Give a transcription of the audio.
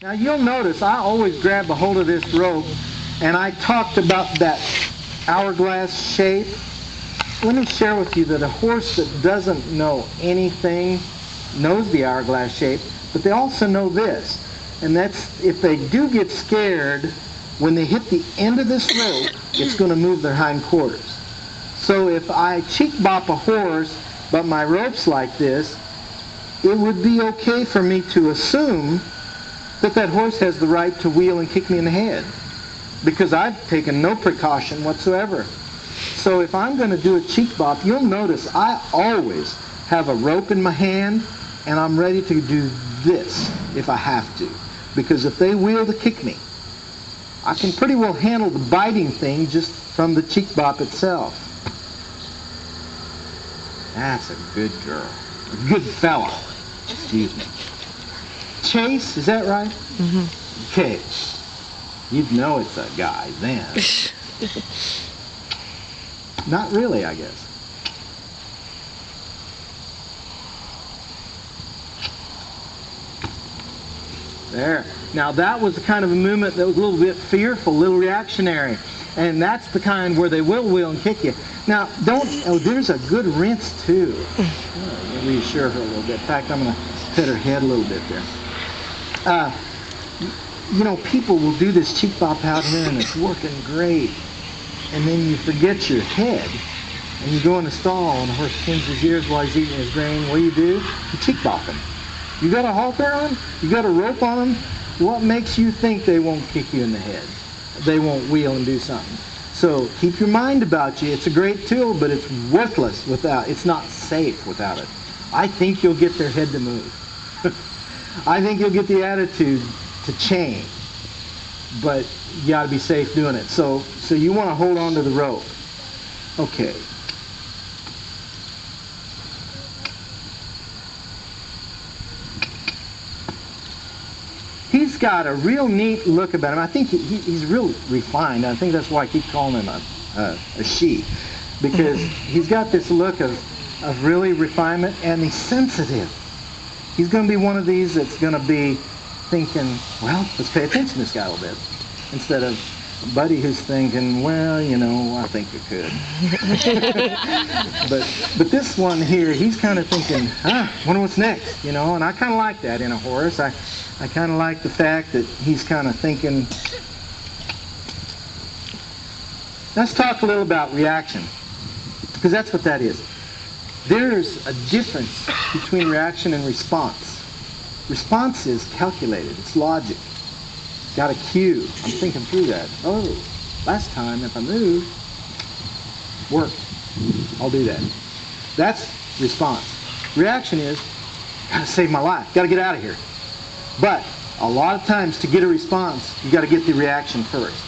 Now you'll notice I always grab a hold of this rope, and I talked about that hourglass shape. Let me share with you that a horse that doesn't know anything knows the hourglass shape, but they also know this, and that's if they do get scared, when they hit the end of this rope, it's going to move their hindquarters. So if I cheek bop a horse, but my rope's like this, it would be okay for me to assume that that horse has the right to wheel and kick me in the head, because I've taken no precaution whatsoever. So if I'm going to do a cheek bop, you'll notice I always have a rope in my hand, and I'm ready to do this if I have to. Because if they wheel to kick me, I can pretty well handle the biting thing just from the cheek bop itself. That's a good girl. A good fella. Excuse me. Chase, is that right? Mm-hmm. Okay. You'd know it's a guy then. Not really, I guess. There. Now that was the kind of a movement that was a little bit fearful, a little reactionary. And that's the kind where they will wheel and kick you. Now, there's a good rinse too. Reassure her a little bit. In fact, I'm going to pet her head a little bit there. You know, people will do this cheek bop out here and it's working great. And then you forget your head and you go in the stall and the horse pins his ears while he's eating his grain. What do? You cheek bop him. You got a halter on? You got a rope on them? What makes you think they won't kick you in the head? They won't wheel and do something. So keep your mind about you. It's a great tool, but it's worthless without, it's not safe without it. I think you'll get their head to move. I think you'll get the attitude to change, but you got to be safe doing it. So you want to hold on to the rope. Okay. He's got a real neat look about him. I think he's real refined. I think that's why I keep calling him a she, because he's got this look of really refinement, and he's sensitive. He's going to be one of these that's going to be thinking, well, let's pay attention to this guy a little bit, instead of Buddy who's thinking, well, you know, I think you could. but this one here, he's kind of thinking, wonder what's next, you know, and I kind of like that in a horse. I kind of like the fact that he's kind of thinking. Let's talk a little about reaction, because that's what that is. There's a difference between reaction and response. Response is calculated, it's logic. Got a cue. I'm thinking through that. Oh, last time if I move, work. I'll do that. That's response. Reaction is, gotta save my life, gotta get out of here. But a lot of times to get a response, you gotta get the reaction first.